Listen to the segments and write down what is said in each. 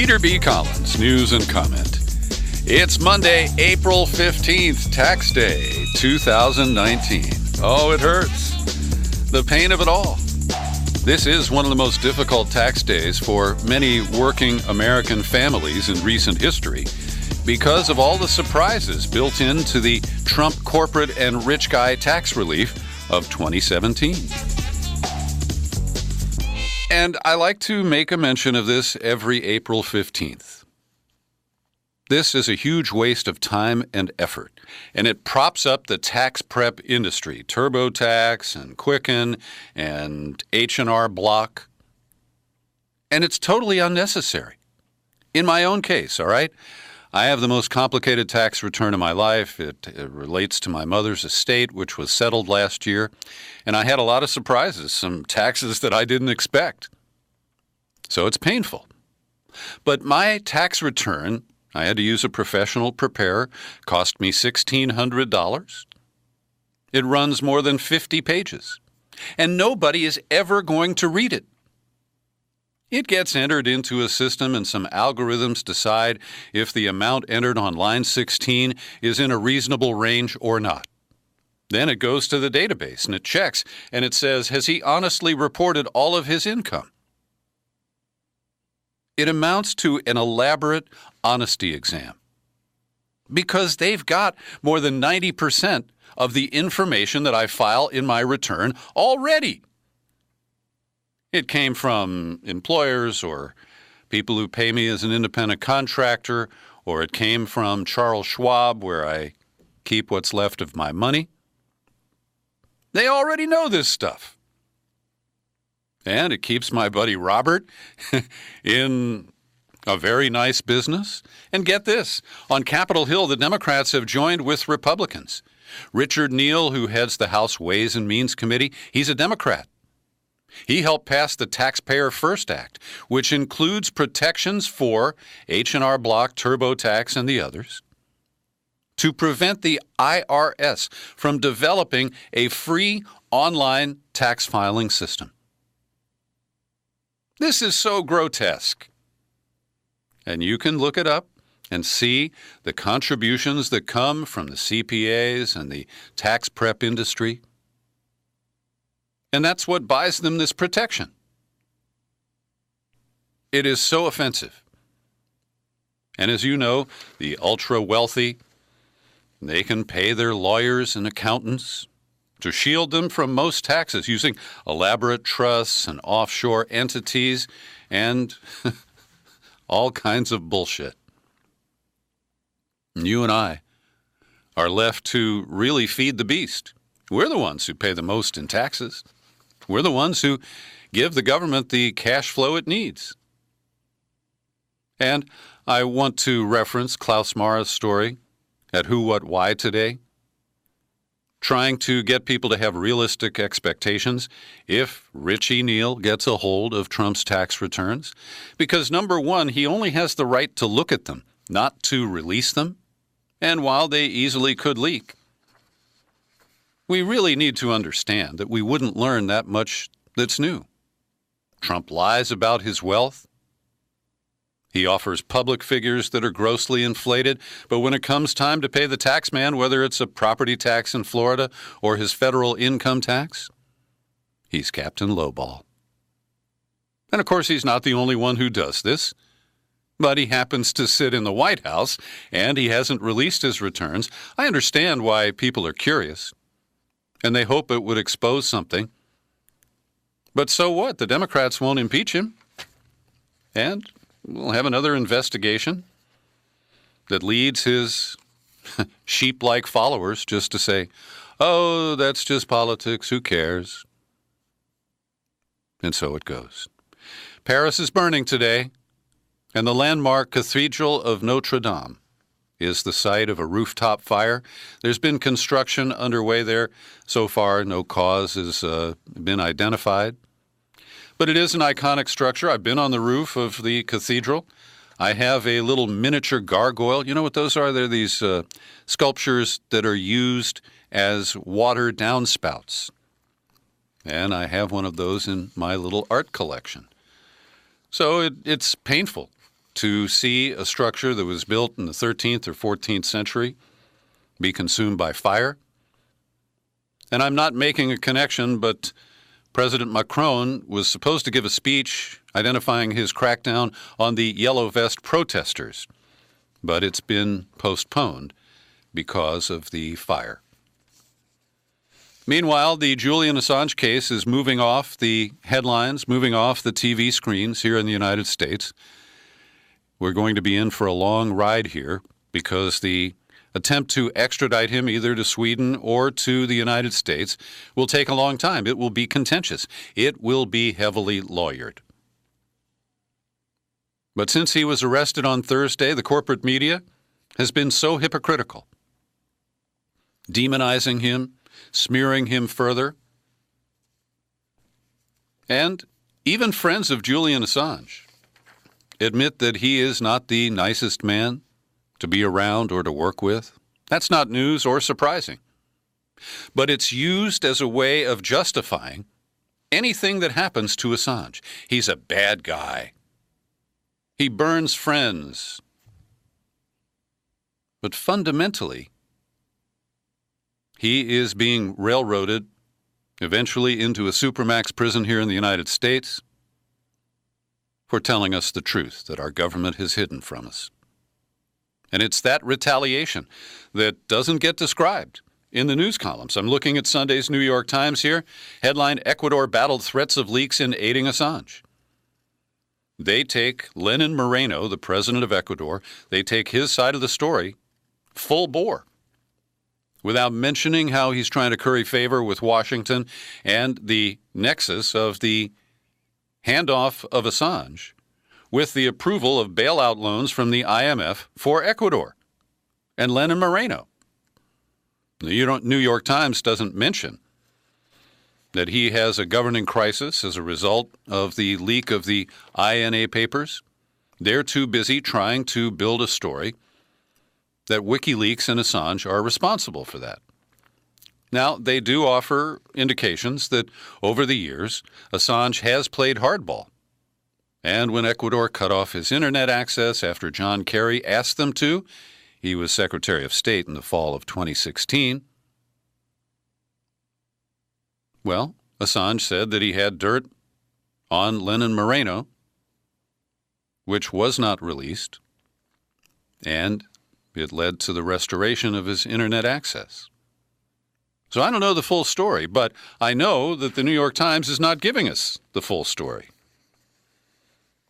Peter B. Collins, News and Comment. It's Monday, April 15th, Tax Day, 2019. Oh, it hurts. The pain of it all. This is one of the most difficult tax days for many working American families in recent history because of all the surprises built into the Trump corporate and rich guy tax relief of 2017. And I like to make a mention of this every April 15th. This is a huge waste of time and effort, and it props up the tax prep industry, TurboTax and Quicken and H&R Block, and it's totally unnecessary. In my own case, all right? I have the most complicated tax return of my life. It relates to my mother's estate, which was settled last year. And I had a lot of surprises, some taxes that I didn't expect. So it's painful. But my tax return, I had to use a professional preparer, cost me $1,600. It runs more than 50 pages. And nobody is ever going to read it. It gets entered into a system and some algorithms decide if the amount entered on line 16 is in a reasonable range or not. Then it goes to the database and it checks and it says, has he honestly reported all of his income? It amounts to an elaborate honesty exam because they've got more than 90% of the information that I file in my return already. It came from employers or people who pay me as an independent contractor, or it came from Charles Schwab, where I keep what's left of my money. They already know this stuff. And it keeps my buddy Robert in a very nice business. And get this, on Capitol Hill, the Democrats have joined with Republicans. Richard Neal, who heads the House Ways and Means Committee, he's a Democrat. He helped pass the Taxpayer First Act, which includes protections for H&R Block, TurboTax, and the others, to prevent the IRS from developing a free online tax filing system. This is so grotesque. And you can look it up and see the contributions that come from the CPAs and the tax prep industry. And that's what buys them this protection. It is so offensive. And as you know, the ultra-wealthy, they can pay their lawyers and accountants to shield them from most taxes using elaborate trusts and offshore entities and all kinds of bullshit. And you and I are left to really feed the beast. We're the ones who pay the most in taxes. We're the ones who give the government the cash flow it needs. And I want to reference Klaus Mara's story at Who, What, Why today, trying to get people to have realistic expectations if Richie Neal gets a hold of Trump's tax returns. Because number one, he only has the right to look at them, not to release them. And while they easily could leak, we really need to understand that we wouldn't learn that much that's new. Trump lies about his wealth. He offers public figures that are grossly inflated, but when it comes time to pay the tax man, whether it's a property tax in Florida or his federal income tax, he's Captain Lowball. And of course, he's not the only one who does this, but he happens to sit in the White House and he hasn't released his returns. I understand why people are curious. And they hope it would expose something. But so what? The Democrats won't impeach him. And we'll have another investigation that leads his sheep-like followers just to say, oh, that's just politics, who cares? And so it goes. Paris is burning today, and the landmark Cathedral of Notre Dame is the site of a rooftop fire. There's been construction underway there. So far, no cause has been identified. But it is an iconic structure. I've been on the roof of the cathedral. I have a little miniature gargoyle. You know what those are? They're these sculptures that are used as water downspouts. And I have one of those in my little art collection. So it's painful to see a structure that was built in the 13th or 14th century be consumed by fire. And I'm not making a connection, but President Macron was supposed to give a speech identifying his crackdown on the Yellow Vest protesters, but it's been postponed because of the fire. Meanwhile, the Julian Assange case is moving off the headlines, moving off the TV screens here in the United States. We're going to be in for a long ride here because the attempt to extradite him either to Sweden or to the United States will take a long time. It will be contentious. It will be heavily lawyered. But since he was arrested on Thursday, the corporate media has been so hypocritical, demonizing him, smearing him further. And even friends of Julian Assange admit that he is not the nicest man to be around or to work with. That's not news or surprising. But it's used as a way of justifying anything that happens to Assange. He's a bad guy. He burns friends. But fundamentally, he is being railroaded eventually into a supermax prison here in the United States for telling us the truth that our government has hidden from us. And it's that retaliation that doesn't get described in the news columns. I'm looking at Sunday's New York Times here. Headline, Ecuador battled threats of leaks in aiding Assange. They take Lenin Moreno, the president of Ecuador, they take his side of the story full bore, without mentioning how he's trying to curry favor with Washington and the nexus of the handoff of Assange with the approval of bailout loans from the IMF for Ecuador and Lenin Moreno. The New York Times doesn't mention that he has a governing crisis as a result of the leak of the INA papers. They're too busy trying to build a story that WikiLeaks and Assange are responsible for that. Now, they do offer indications that over the years, Assange has played hardball. And when Ecuador cut off his internet access after John Kerry asked them to, he was Secretary of State in the fall of 2016, well, Assange said that he had dirt on Lenin Moreno, which was not released, and it led to the restoration of his internet access. So I don't know the full story, but I know that the New York Times is not giving us the full story.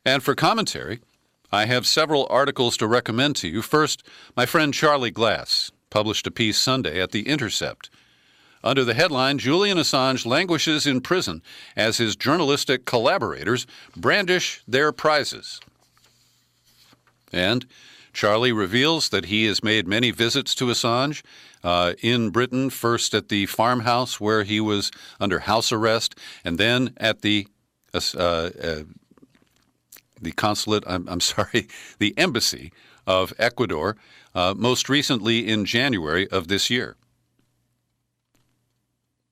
And for commentary, I have several articles to recommend to you. First, my friend Charlie Glass published a piece Sunday at The Intercept under the headline, Julian Assange languishes in prison as his journalistic collaborators brandish their prizes. And Charlie reveals that he has made many visits to Assange in Britain, first at the farmhouse where he was under house arrest, and then at the consulate, the embassy of Ecuador, most recently in January of this year.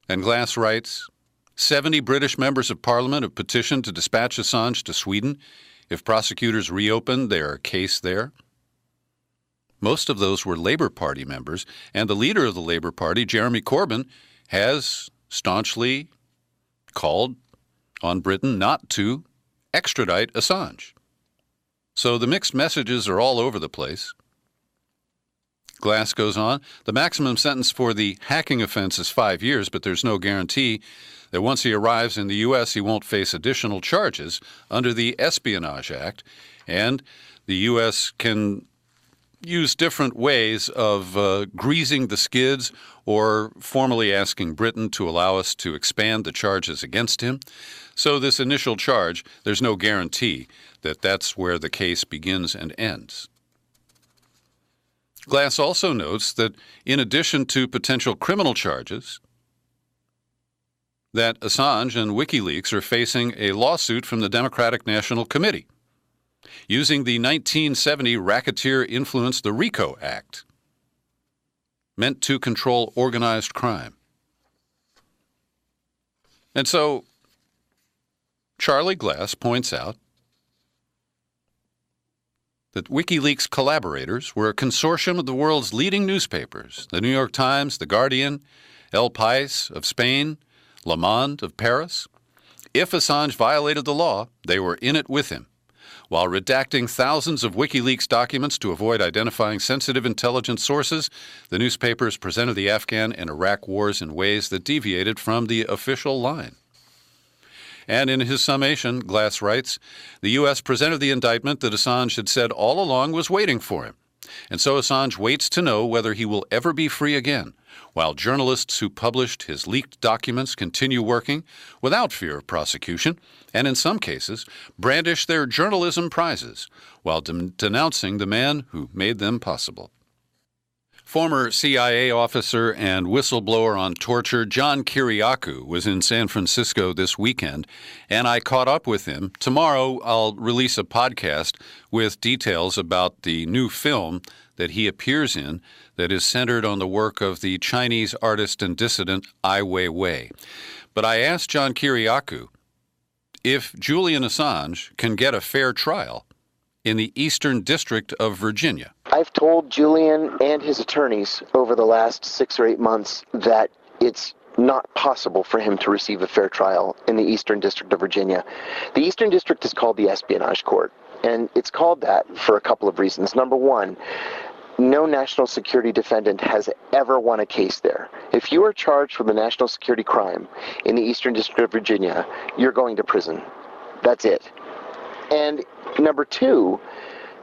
And Glass writes, 70 British members of Parliament have petitioned to dispatch Assange to Sweden if prosecutors reopen their case there. Most of those were Labour Party members, and the leader of the Labour Party, Jeremy Corbyn, has staunchly called on Britain not to extradite Assange. So the mixed messages are all over the place. Glass goes on, the maximum sentence for the hacking offense is 5 years, but there's no guarantee that once he arrives in the U.S., he won't face additional charges under the Espionage Act, and the U.S. can use different ways of greasing the skids or formally asking Britain to allow us to expand the charges against him. So this initial charge, there's no guarantee that that's where the case begins and ends. Glass also notes that in addition to potential criminal charges, that Assange and WikiLeaks are facing a lawsuit from the Democratic National Committee using the 1970 Racketeer Influence, the RICO Act, meant to control organized crime. And so Charlie Glass points out that WikiLeaks collaborators were a consortium of the world's leading newspapers, the New York Times, The Guardian, El País of Spain, Le Monde of Paris. If Assange violated the law, they were in it with him. While redacting thousands of WikiLeaks documents to avoid identifying sensitive intelligence sources, the newspapers presented the Afghan and Iraq wars in ways that deviated from the official line. And in his summation, Glass writes, the U.S. presented the indictment that Assange had said all along was waiting for him. And so Assange waits to know whether he will ever be free again, while journalists who published his leaked documents continue working without fear of prosecution, and in some cases brandish their journalism prizes while denouncing the man who made them possible. Former CIA officer and whistleblower on torture John Kiriakou was in San Francisco this weekend, and I caught up with him. Tomorrow I'll release a podcast with details about the new film that he appears in that is centered on the work of the Chinese artist and dissident Ai Weiwei. But I asked John Kiriakou if Julian Assange can get a fair trial in the Eastern District of Virginia. I've told Julian and his attorneys over the last 6 or 8 months that it's not possible for him to receive a fair trial in the Eastern District of Virginia. The Eastern District is called the Espionage Court, and it's called that for a couple of reasons. Number one, no national security defendant has ever won a case there. If you are charged with a national security crime in the Eastern District of Virginia, you're going to prison. That's it. And number two,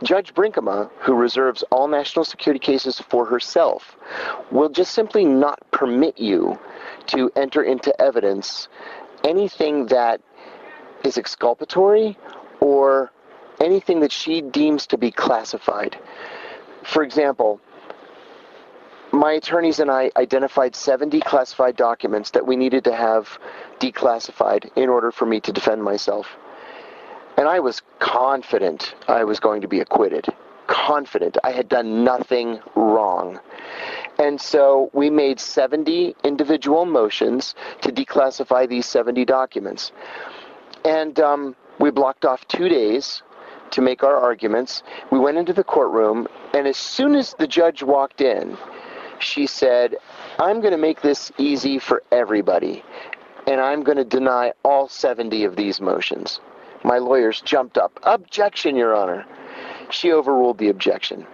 Judge Brinkema, who reserves all national security cases for herself, will just simply not permit you to enter into evidence anything that is exculpatory or anything that she deems to be classified. For example, my attorneys and I identified 70 classified documents that we needed to have declassified in order for me to defend myself. And I was confident I was going to be acquitted. Confident. I had done nothing wrong. And so we made 70 individual motions to declassify these 70 documents. And we blocked off 2 days to make our arguments. We went into the courtroom, and as soon as the judge walked in, she said, I'm going to make this easy for everybody, and I'm going to deny all 70 of these motions. My lawyers jumped up. Objection, Your Honor. She overruled the objection.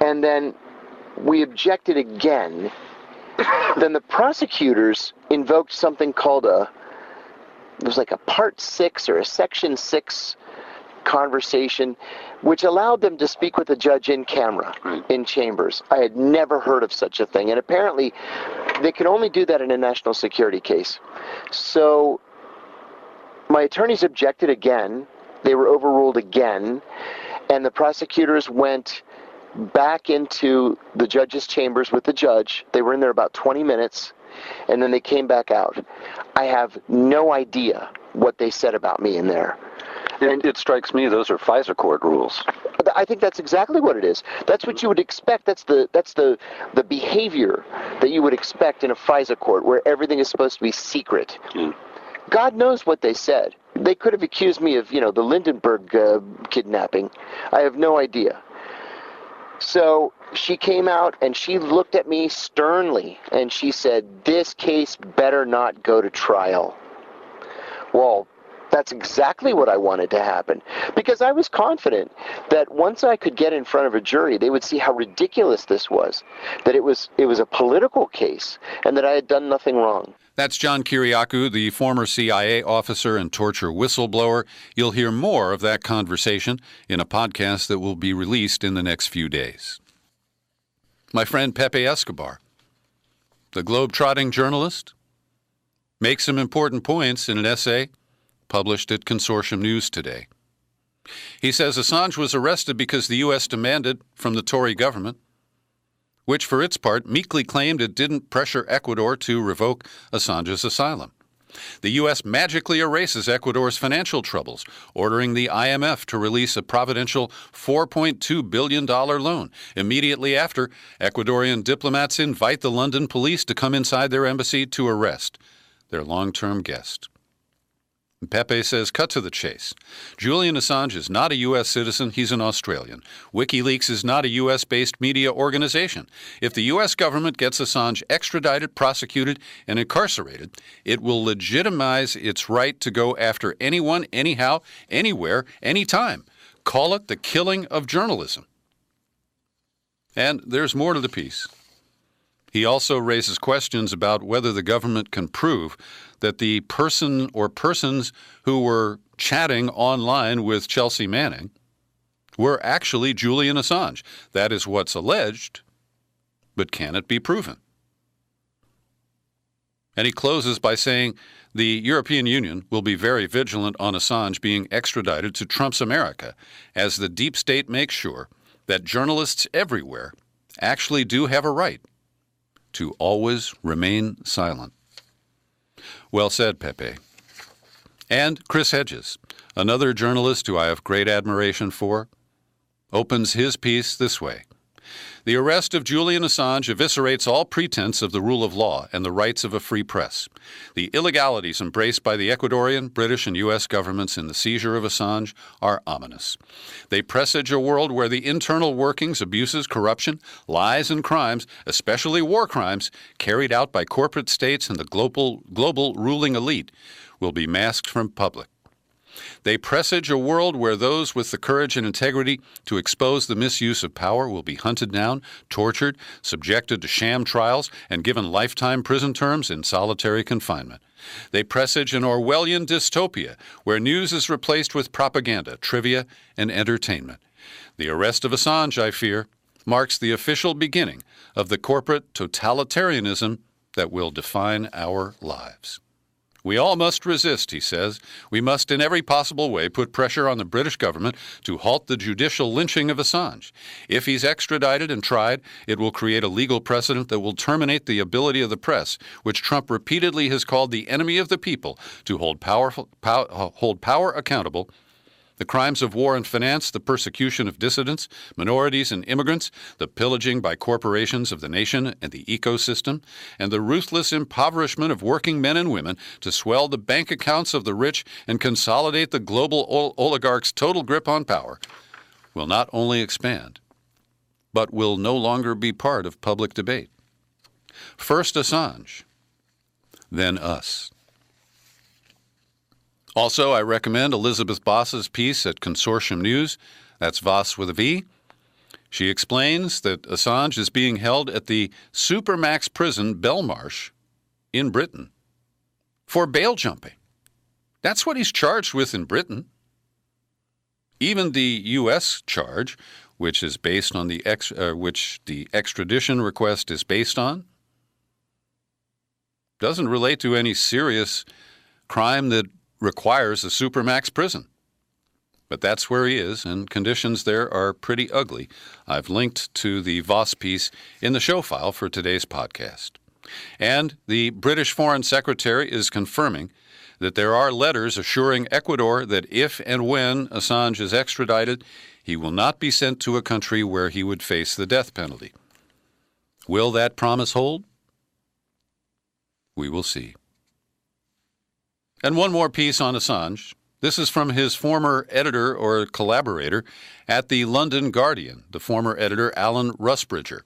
And then we objected again. Then the prosecutors invoked something called it was like a Part 6 or a Section 6 conversation, which allowed them to speak with the judge in camera, in chambers. I had never heard of such a thing. And apparently, they could only do that in a national security case. So my attorneys objected again. They were overruled again. And the prosecutors went back into the judge's chambers with the judge. They were in there about 20 minutes, and then they came back out. I have no idea what they said about me in there. And it strikes me those are FISA court rules. I think that's exactly what it is. That's what you would expect. That's the behavior that you would expect in a FISA court, where everything is supposed to be secret. God knows what they said. They could have accused me of, the Lindenberg kidnapping. I have no idea. So she came out and she looked at me sternly and she said, this case better not go to trial. Well, that's exactly what I wanted to happen, because I was confident that once I could get in front of a jury, they would see how ridiculous this was, that it was a political case, and that I had done nothing wrong. That's John Kiriakou, the former CIA officer and torture whistleblower. You'll hear more of that conversation in a podcast that will be released in the next few days. My friend Pepe Escobar, the globe-trotting journalist, makes some important points in an essay published at Consortium News today. He says Assange was arrested because the U.S. demanded from the Tory government, which for its part meekly claimed it didn't pressure Ecuador to revoke Assange's asylum. The U.S. magically erases Ecuador's financial troubles, ordering the IMF to release a providential $4.2 billion loan. Immediately after, Ecuadorian diplomats invite the London police to come inside their embassy to arrest their long-term guest. Pepe says, cut to the chase. Julian Assange is not a U.S. citizen, he's an Australian. WikiLeaks is not a U.S.-based media organization. If the U.S. government gets Assange extradited, prosecuted, and incarcerated, it will legitimize its right to go after anyone, anyhow, anywhere, anytime. Call it the killing of journalism. And there's more to the piece. He also raises questions about whether the government can prove that the person or persons who were chatting online with Chelsea Manning were actually Julian Assange. That is what's alleged, but can it be proven? And he closes by saying the European Union will be very vigilant on Assange being extradited to Trump's America, as the deep state makes sure that journalists everywhere actually do have a right to always remain silent. Well said, Pepe. And Chris Hedges, another journalist who I have great admiration for, opens his piece this way. The arrest of Julian Assange eviscerates all pretense of the rule of law and the rights of a free press. The illegalities embraced by the Ecuadorian, British, and U.S. governments in the seizure of Assange are ominous. They presage a world where the internal workings, abuses, corruption, lies, and crimes, especially war crimes, carried out by corporate states and the global ruling elite, will be masked from public. They presage a world where those with the courage and integrity to expose the misuse of power will be hunted down, tortured, subjected to sham trials, and given lifetime prison terms in solitary confinement. They presage an Orwellian dystopia where news is replaced with propaganda, trivia, and entertainment. The arrest of Assange, I fear, marks the official beginning of the corporate totalitarianism that will define our lives. We all must resist, he says. We must in every possible way put pressure on the British government to halt the judicial lynching of Assange. If he's extradited and tried, it will create a legal precedent that will terminate the ability of the press, which Trump repeatedly has called the enemy of the people, to hold power accountable. The crimes of war and finance, the persecution of dissidents, minorities, and immigrants, the pillaging by corporations of the nation and the ecosystem, and the ruthless impoverishment of working men and women to swell the bank accounts of the rich and consolidate the global oligarchs' total grip on power, will not only expand, but will no longer be part of public debate. First Assange, then us. Also, I recommend Elizabeth Voss's piece at Consortium News. That's Voss with a V. She explains that Assange is being held at the Supermax prison Belmarsh in Britain for bail jumping. That's what he's charged with in Britain. Even the U.S. charge, which is based on which the extradition request is based on, doesn't relate to any serious crime that requires a Supermax prison. But that's where he is, and conditions there are pretty ugly. I've linked to the Voss piece in the show file for today's podcast. And the British Foreign Secretary is confirming that there are letters assuring Ecuador that if and when Assange is extradited, he will not be sent to a country where he would face the death penalty. Will that promise hold? We will see. And one more piece on Assange. This is from his former editor or collaborator at the London Guardian, the former editor Alan Rusbridger.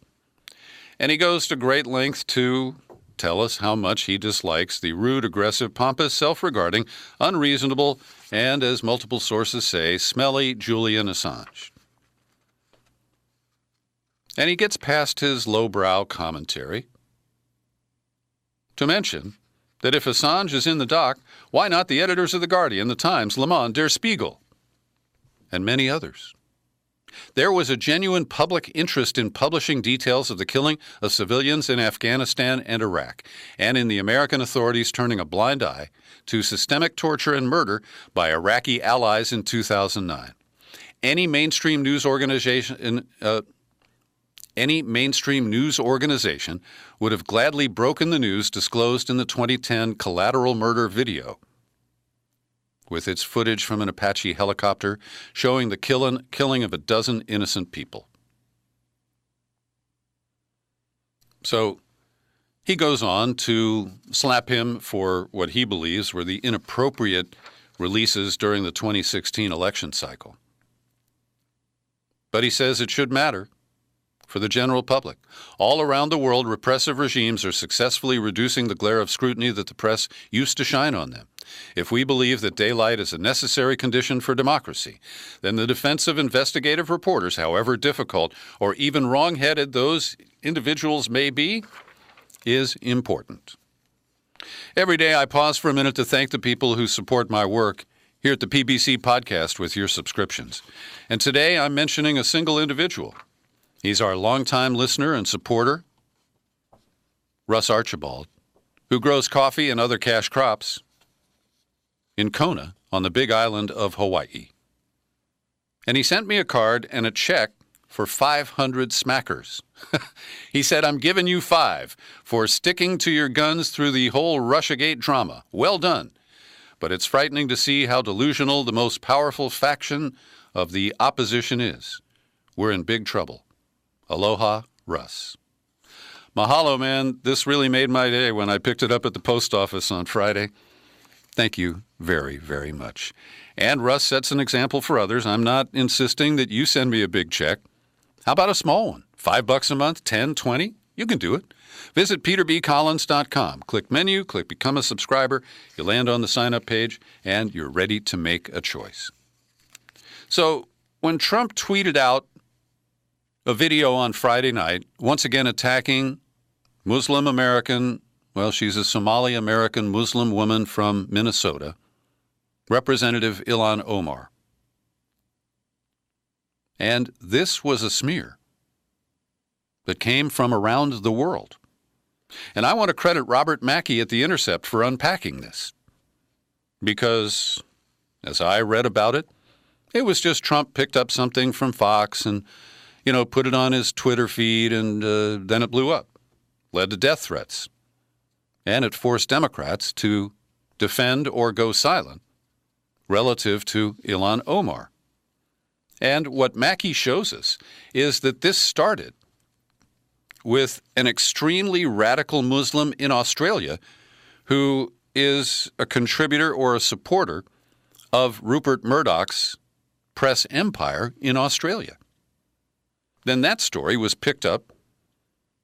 And he goes to great length to tell us how much he dislikes the rude, aggressive, pompous, self-regarding, unreasonable, and, as multiple sources say, smelly Julian Assange. And he gets past his lowbrow commentary to mention that if Assange is in the dock, why not the editors of The Guardian, The Times, Le Monde, Der Spiegel, and many others? There was a genuine public interest in publishing details of the killing of civilians in Afghanistan and Iraq, and in the American authorities turning a blind eye to systemic torture and murder by Iraqi allies in 2009. Any mainstream news organization would have gladly broken the news disclosed in the 2010 collateral murder video, with its footage from an Apache helicopter showing the killing of a dozen innocent people. So he goes on to slap him for what he believes were the inappropriate releases during the 2016 election cycle. But he says it should matter for the general public. All around the world, repressive regimes are successfully reducing the glare of scrutiny that the press used to shine on them. If we believe that daylight is a necessary condition for democracy, then the defense of investigative reporters, however difficult or even wrong-headed those individuals may be, is important. Every day I pause for a minute to thank the people who support my work here at the PBC podcast with your subscriptions. And today I'm mentioning a single individual. He's our longtime listener and supporter, Russ Archibald, who grows coffee and other cash crops in Kona on the big island of Hawaii. And he sent me a card and a check for 500 smackers. He said, "I'm giving you 5 for sticking to your guns through the whole Russiagate drama. Well done. But it's frightening to see how delusional the most powerful faction of the opposition is. We're in big trouble. Aloha, Russ." Mahalo, man. This really made my day when I picked it up at the post office on Friday. Thank you very, very much. And Russ sets an example for others. I'm not insisting that you send me a big check. How about a small one? $5 a month, 10, 20? You can do it. Visit peterbcollins.com. Click menu, click Become a Subscriber. You land on the sign-up page, and you're ready to make a choice. So when Trump tweeted out a video on Friday night, once again attacking Muslim American, well, she's a Somali American Muslim woman from Minnesota, Representative Ilhan Omar. And this was a smear that came from around the world. And I want to credit Robert Mackey at The Intercept for unpacking this. Because, as I read about it, it was just Trump picked up something from Fox and put it on his Twitter feed, and then it blew up, led to death threats. And it forced Democrats to defend or go silent relative to Ilhan Omar. And what Mackey shows us is that this started with an extremely radical Muslim in Australia who is a contributor or a supporter of Rupert Murdoch's press empire in Australia. Then that story was picked up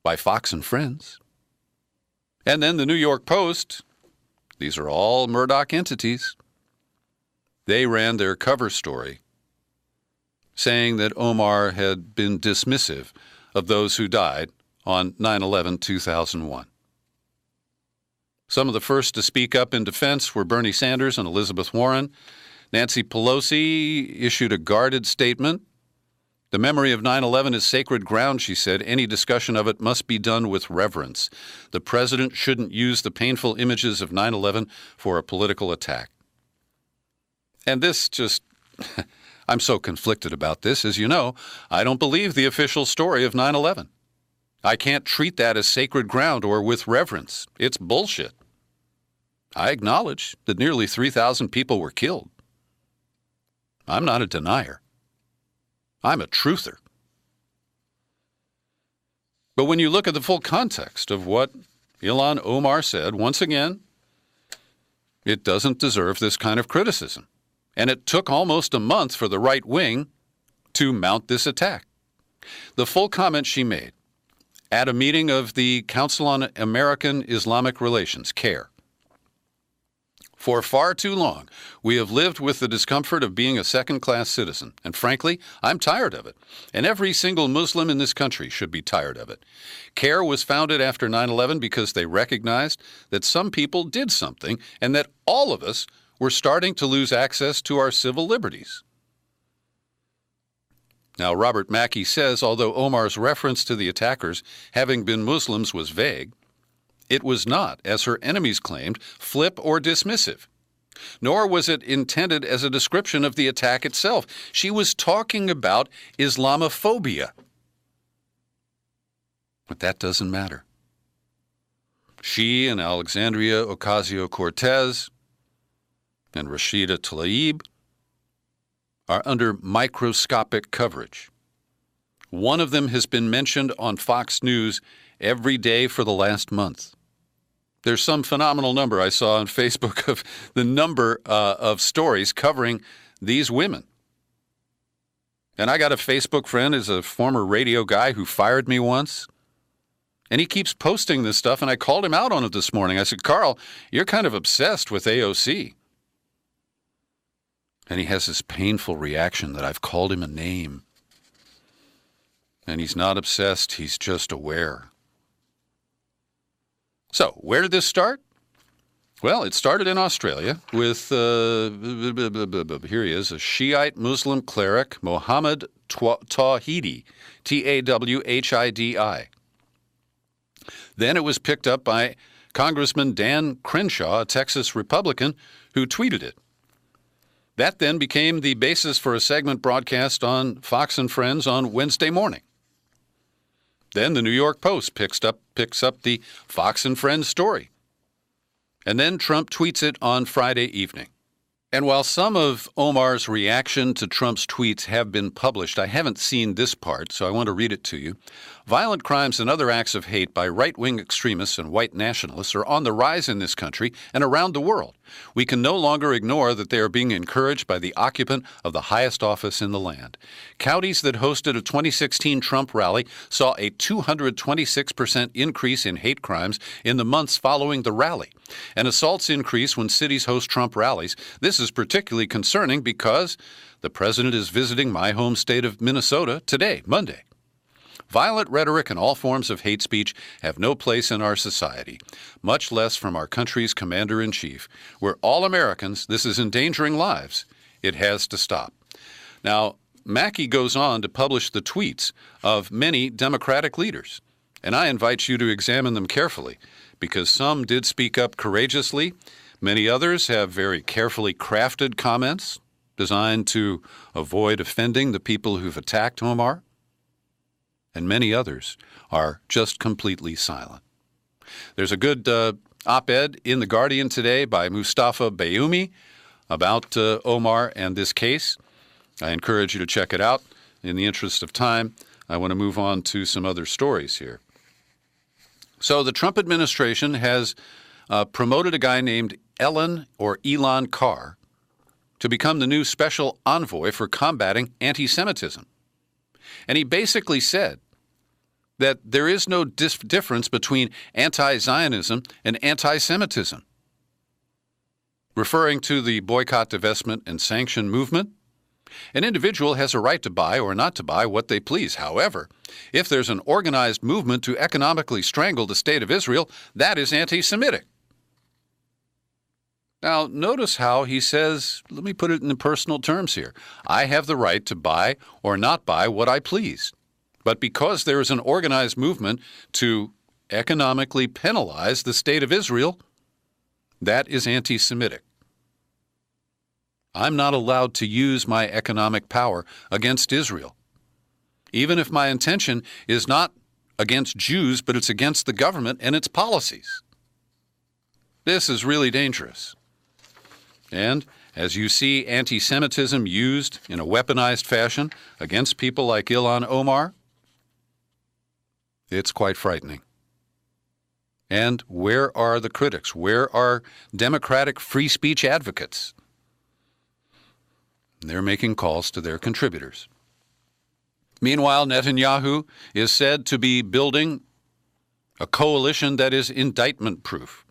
by Fox and Friends. And then the New York Post, these are all Murdoch entities, they ran their cover story saying that Omar had been dismissive of those who died on 9/11/2001. Some of the first to speak up in defense were Bernie Sanders and Elizabeth Warren. Nancy Pelosi issued a guarded statement. "The memory of 9/11 is sacred ground," she said. "Any discussion of it must be done with reverence. The president shouldn't use the painful images of 9/11 for a political attack." And this just, I'm so conflicted about this. As you know, I don't believe the official story of 9/11. I can't treat that as sacred ground or with reverence. It's bullshit. I acknowledge that nearly 3,000 people were killed. I'm not a denier. I'm a truther. But when you look at the full context of what Ilhan Omar said, once again, it doesn't deserve this kind of criticism. And it took almost a month for the right wing to mount this attack. The full comment she made at a meeting of the Council on American Islamic Relations, CAIR. "For far too long, we have lived with the discomfort of being a second-class citizen, and frankly, I'm tired of it. And every single Muslim in this country should be tired of it. CAIR was founded after 9/11 because they recognized that some people did something and that all of us were starting to lose access to our civil liberties." Now, Robert Mackey says, although Omar's reference to the attackers having been Muslims was vague, it was not, as her enemies claimed, flip or dismissive. Nor was it intended as a description of the attack itself. She was talking about Islamophobia. But that doesn't matter. She and Alexandria Ocasio-Cortez and Rashida Tlaib are under microscopic coverage. One of them has been mentioned on Fox News every day for the last month. There's some phenomenal number I saw on Facebook of the number of stories covering these women. And I got a Facebook friend who's a former radio guy who fired me once. And he keeps posting this stuff, and I called him out on it this morning. I said, Carl, you're kind of obsessed with AOC. And he has this painful reaction that I've called him a name. And he's not obsessed, he's just aware. So, where did this start? Well, it started in Australia with, here he is, a Shiite Muslim cleric, Mohammed Tawhidi, Tawhidi. Then it was picked up by Congressman Dan Crenshaw, a Texas Republican, who tweeted it. That then became the basis for a segment broadcast on Fox and Friends on Wednesday morning. Then the New York Post picks up the Fox and Friends story. And then Trump tweets it on Friday evening. And while some of Omar's reaction to Trump's tweets have been published, I haven't seen this part, so I want to read it to you. Violent crimes and other acts of hate by right-wing extremists and white nationalists are on the rise in this country and around the world. We can no longer ignore that they are being encouraged by the occupant of the highest office in the land. Counties that hosted a 2016 Trump rally saw a 226% increase in hate crimes in the months following the rally. And assaults increase when cities host Trump rallies. This is particularly concerning because the president is visiting my home state of Minnesota today, Monday. Violent rhetoric and all forms of hate speech have no place in our society, much less from our country's commander-in-chief. We're all Americans. This is endangering lives. It has to stop. Now, Mackey goes on to publish the tweets of many Democratic leaders, and I invite you to examine them carefully, because some did speak up courageously. Many others have very carefully crafted comments designed to avoid offending the people who've attacked Omar. And many others are just completely silent. There's a good op-ed in The Guardian today by Mustafa Bayoumi about Omar and this case. I encourage you to check it out. In the interest of time, I want to move on to some other stories here. So the Trump administration has promoted a guy named Elon Carr to become the new special envoy for combating anti-Semitism. And he basically said that there is no difference between anti-Zionism and anti-Semitism. Referring to the boycott, divestment, and sanction movement, an individual has a right to buy or not to buy what they please. However, if there's an organized movement to economically strangle the state of Israel, that is anti-Semitic. Now, notice how he says, let me put it in personal terms here, I have the right to buy or not buy what I please. But because there is an organized movement to economically penalize the state of Israel, that is anti-Semitic. I'm not allowed to use my economic power against Israel, even if my intention is not against Jews, but it's against the government and its policies. This is really dangerous. And as you see anti-Semitism used in a weaponized fashion against people like Ilhan Omar, it's quite frightening. And where are the critics? Where are democratic free speech advocates? They're making calls to their contributors. Meanwhile, Netanyahu is said to be building a coalition that is indictment-proof.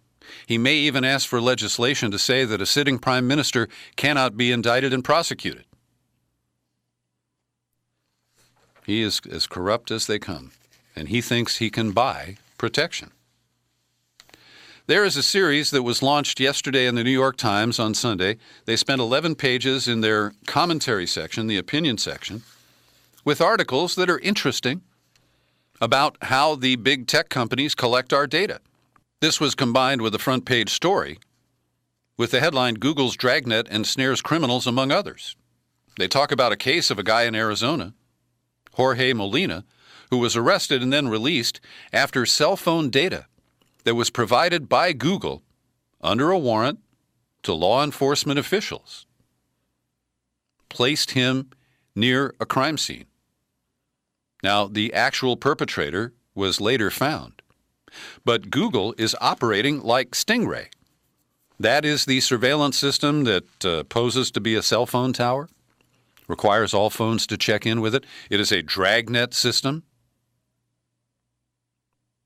He may even ask for legislation to say that a sitting prime minister cannot be indicted and prosecuted. He is as corrupt as they come, and he thinks he can buy protection. There is a series that was launched yesterday in the New York Times on Sunday. They spent 11 pages in their commentary section, the opinion section, with articles that are interesting about how the big tech companies collect our data. This was combined with a front page story with the headline, Google's Dragnet Ensnares Criminals, among others. They talk about a case of a guy in Arizona, Jorge Molina, who was arrested and then released after cell phone data that was provided by Google under a warrant to law enforcement officials placed him near a crime scene. Now, the actual perpetrator was later found. But Google is operating like Stingray. That is the surveillance system that poses to be a cell phone tower, requires all phones to check in with it. It is a dragnet system.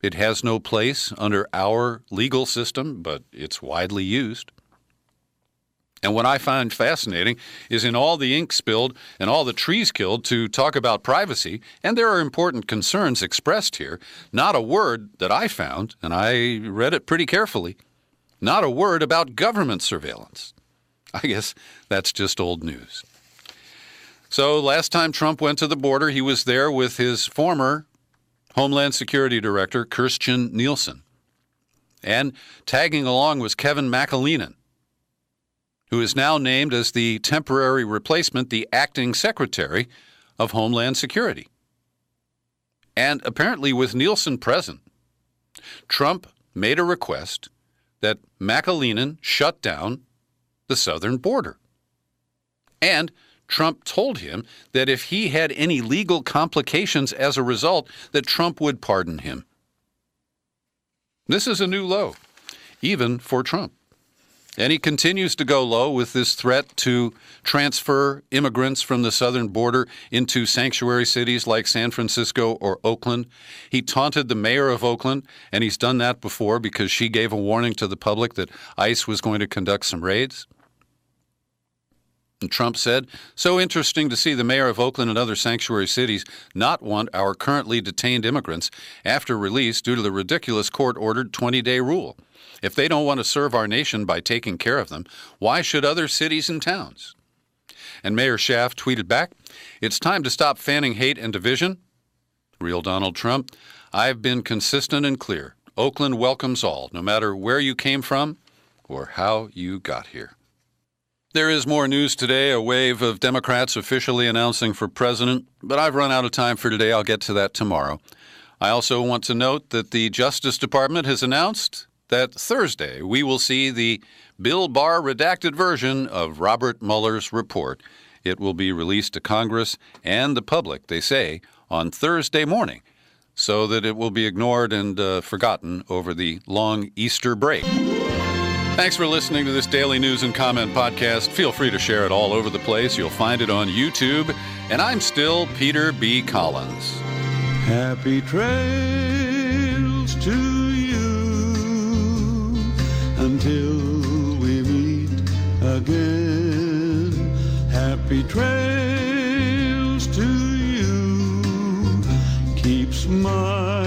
It has no place under our legal system, but it's widely used. And what I find fascinating is in all the ink spilled and all the trees killed to talk about privacy, and there are important concerns expressed here, not a word that I found, and I read it pretty carefully, not a word about government surveillance. I guess that's just old news. So last time Trump went to the border, he was there with his former Homeland Security Director, Kirstjen Nielsen. And tagging along was Kevin McAleenan, who is now named as the temporary replacement, the acting Secretary of Homeland Security. And apparently with Nielsen present, Trump made a request that McAleenan shut down the southern border. And Trump told him that if he had any legal complications as a result, that Trump would pardon him. This is a new low, even for Trump. And he continues to go low with this threat to transfer immigrants from the southern border into sanctuary cities like San Francisco or Oakland. He taunted the mayor of Oakland, and he's done that before because she gave a warning to the public that ICE was going to conduct some raids. And Trump said, "So interesting to see the mayor of Oakland and other sanctuary cities not want our currently detained immigrants after release due to the ridiculous court-ordered 20-day rule. If they don't want to serve our nation by taking care of them, why should other cities and towns?" And Mayor Schaaf tweeted back, "It's time to stop fanning hate and division. Real Donald Trump, I've been consistent and clear. Oakland welcomes all, no matter where you came from or how you got here." There is more news today, a wave of Democrats officially announcing for president, but I've run out of time for today. I'll get to that tomorrow. I also want to note that the Justice Department has announced that Thursday we will see the Bill Barr redacted version of Robert Mueller's report. It will be released to Congress and the public, they say, on Thursday morning, so that it will be ignored and forgotten over the long Easter break. Thanks for listening to this daily news and comment podcast. Feel free to share it all over the place. You'll find it on YouTube. And I'm still Peter B. Collins. Happy trails to you until we meet again. Happy trails to you. Keep smiling.